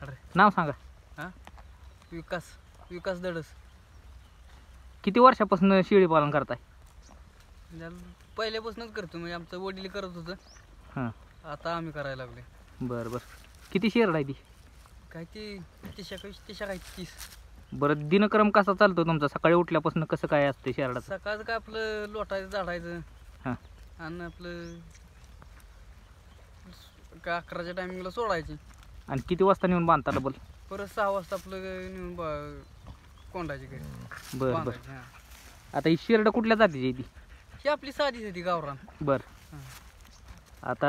अरे नाव सांगा. हा विकास विकास दडस. किती वर्षापासून शेळी पालन करताय? पहिल्यापासूनच करतो, म्हणजे आमचं वडील करत होतं, हां आता आम्ही करायला लागले. बरं बरं. किती शेरड आहे ती? काय ती 30 बरं, दिनक्रम कसा चालतो तुमचा? सकाळी उठल्यापासून कसं काय असते शेरडाचं? सकाळचं काय आपलं लोटायचं झाडायचं हां आणि आपलं काय 11च्या टायमिंगला सोडायचे. आणि किती वाजता नेऊन बांधता डबल? परत 6 वाजता आपलं नेऊन कोंडायची घरी बरं बरं. बांधायची. हां आता ही शेरड कुठल्या जातीची आहे ती? ही आपली साधीच आहे ती गावरान. बरं. हां आता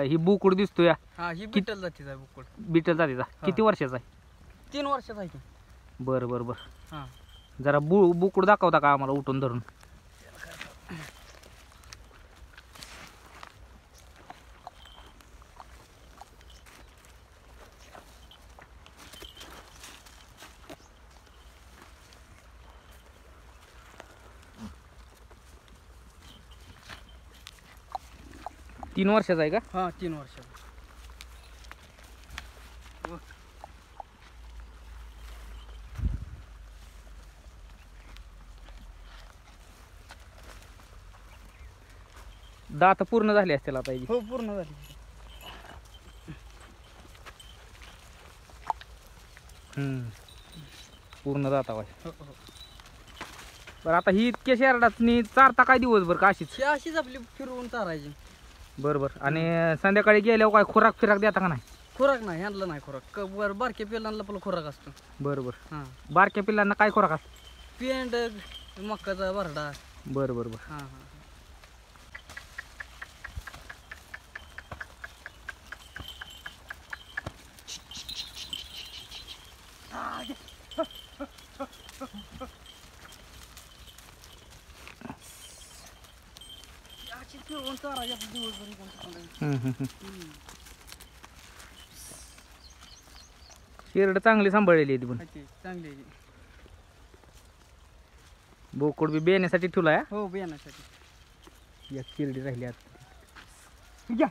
ही बोकुड दिसतोय, हां ही बिटल जातीचा आहे बुक्कड. बिटल जातीचा. किती वर्षाचा आहे? 3 वर्षाचा आहे ती. बरं बरं बरं. हां जरा बोकुड दाखवता का आम्हाला उठून धरून? तीन वर्षाचा आहे का? हां 3 वर्षाचा. दात पूर्ण झाले असतील आता याची. हो पूर्ण झाली. पूर्ण दाता वाय. हो हो. बरं, आता ही इतक्या शेरडातनी चारता काय दिवसभर का अशीच? ही अशीच आपली फिरवून चारायची. बरं बरं. आणि संध्याकाळी गेल्यावर काय खुराक फिराक देता का नाही? खुराक नाही, ह्यांना नाही खुराक. बारक्या पिल्लांना आपला खुराक असतो. बरं बरं. हां बारक्या पिल्लांना काय खुराक असतो? पेंड, मक्काचा भरडा. बरं बरं बरं. हां हां अशीच फिरवून चारायची आपली दिवसभर. शेरड चांगली सांभाळलेली आहे ती पण. चांगली आहे ती. बोकड बी बेण्यासाठी ठेवला आहे. हो बियाण्यासाठी. एक शेरडी राहिली आता. या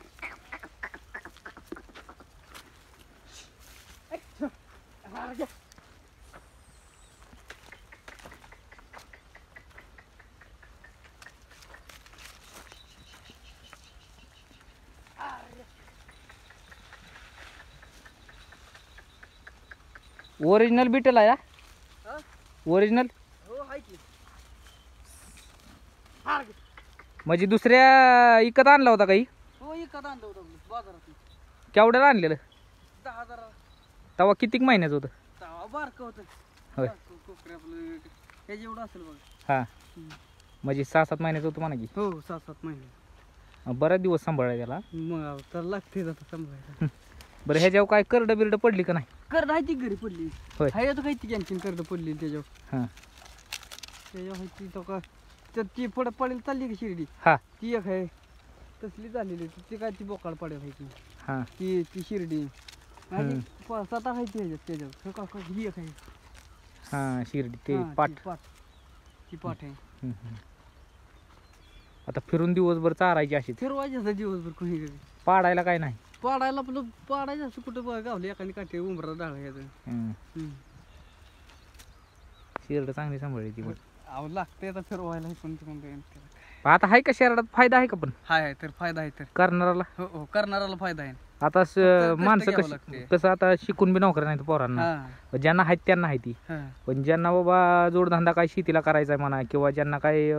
ओरिजिनल बिटल आहे. हा? ओरिजिनल हो आहे की. म्हणजे दुसऱ्या इकत आणला होता काही? हो इकत आणलं होतं आपलं बाजारात. केवढ्याला आणलेलं? 10,000. तेव्हा किती महिन्याचं होतं? बारकं होतं. होय. कोकरे आपलं हे जेवढं असेल बघा. हां म्हणजे 6-7 महिन्याचं होतं म्हणा की. हो 7-7 महिने. बराच दिवस सांभाळाय त्याला. मग तर लागते आता सांभाळायला. बरं, ह्याच्यावर काय करड बिरड पडली का नाही? करड आहे ती घरी पडली. होय. हाय आता काही ती आणखीन करड पडली त्याच्यावर. हां त्याच्यावर ती तो का तर ती पडत पडेल चालली की शिर्डी. हां ती एक आहे तसली झालेली. ती काय ती बोकाळ पडेल आहे ती. हां ती शिर्डी. आणि 7 आहे ती ह्याच्यात त्याच्यावर. का ही एक आहे. हां शिर्डी ते हां, पाट. ती पाठ आहे. आता फिरून दिवसभर चारायची अशी. फिरवायची असं दिवसभर कोणी घरी. पाडायला काय नाही. पाडायला आपलं पाडायचं असं कुठं गावले एखादी काठी उमरा डाळायचं. शेरड चांगली सांभाळली ती पण. अहो लागते आता फिरवायला पण ते कोणतं. आता आहे का शेरडात फायदा आहे का पण हाय तर फायदा आहे तर. करणाराला? हो हो करणाऱ्याला फायदा आहे. आता कष्ट माणसं घ्यावं कसं लागते. कसं आता शिकून बी नोकऱ्या नाही पोरांना. हां ज्यांना आहेत त्यांना आहे ती. हां पण ज्यांना बाबा जोडधंदा काय शेतीला करायचा आहे म्हणा, किंवा ज्यांना काय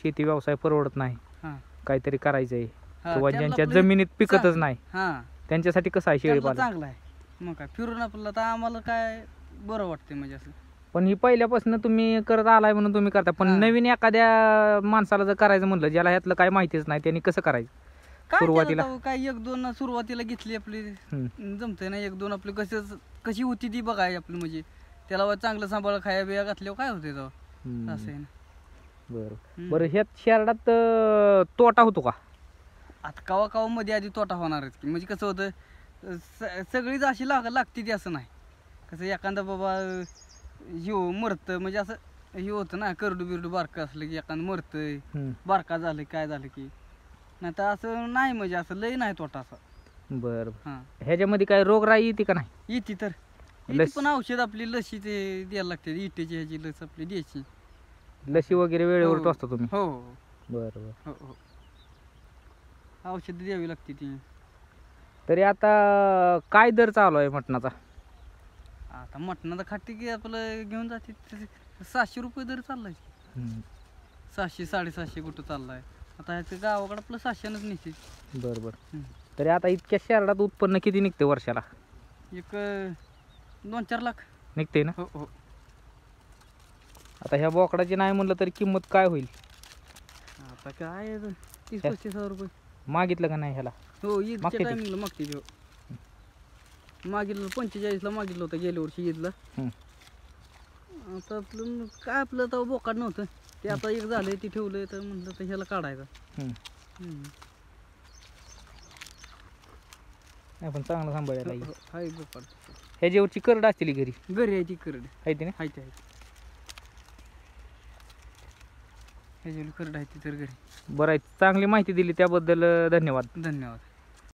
शेती व्यवसाय परवडत नाही, हां काहीतरी करायचंय, हां, किंवा त्यांना ज्यांच्या आपलं जमिनीत पिकतच नाही, हां त्यांच्यासाठी कसं आहे शेळी त्यांना पालन? चांगलं आहे. मग काय फिरून आपलं तर आम्हाला काय बरं वाटते म्हणजे असं. पण ही पहिल्यापासून तुम्ही करत आलाय म्हणून तुम्ही करता, पण हा. नवीन एखाद्या माणसाला जर करायचं म्हणलं ज्याला ह्यातलं काही माहितीच नाही त्यांनी कसं करायचं काय सुरुवातीला? त्याला काय एक दोन सुरुवातीला घेतली आपली हम्म. जमतंय ना, एक दोन आपली कशी होती ती बघाय आपली, म्हणजे त्याला वा चांगलं सांभाळ खाया बिया घातल्यावर काय होते तेव्हा. हम्म. असं आहे ना. बरं हम्म. बरं, ह्यात शेरडात तोटा होतो का? आता कवा कवा मध्ये आधी तोटा होणारच की, म्हणजे कसं होतं सगळीच अशी लागती ती असं नाही. कसं एखादा बाबा ह्यो मरतं, म्हणजे असं हे होतं ना, करडू बिरडू बारकं असलं की एखादं मरतंय, हम्म. बारका झालं काय झालं की. नाही तर असं नाही, म्हणजे असं लय नाही तोटा असा. बरं हां ह्याच्यामध्ये काय रोगराई येते का नाही? येते तर येते, लस- पण औषध आपली लशी ते द्यायला लागते, इटेची ह्याची लस आपली द्यायची. लसी वगैरे वेळेवर हो. टोचता तुम्ही? हो बरं बरं. हो हो, औषध द्यावी लागते ती. तरी आता काय दर चालू आहे मटणाचा? आता मटणाचं खाटी की आपलं घेऊन जाते 700 रुपये दर चाललाय. हम्म. 700 750 कुठं चाललाय. आता ह्याचं गावाकडं आपलं 700नच निघते. बरं बरं. हम्म. तरी आता इतक्या शेरडात उत्पन्न किती निघते वर्षाला? एक 2-4 लाख. निघते ना? हो हो. आता ह्या बोकडाची नाही म्हणलं तरी किंमत काय होईल? आता काय 30-35 हजार रुपये. मागितलं का नाही ह्याला? हो, ईदच्या मागते ती? टायमिंगला मागते ती. हो, मागितलं 45ला मागितलं होतं गेल्या वर्षी ईदला. हम्म. आता आपलं काय, आपलं तर बोकाड नव्हतं ते, आता एक झालंय ते ठेवलंय, तर म्हणलं तर ह्याला काढायचं. हम्म. हम्म. नाही पण चांगलं सांभाळायला हो, लागेल. हो, हाय बोकाड. ह्याच्यावरची करड असतील घरी, घरी आहे ती करड. आहे ती ना? हाय ते ह्याच्यावर करड आहे ती तर घरी. बरं आहे, चांगली माहिती दिली त्याबद्दल धन्यवाद. धन्यवाद.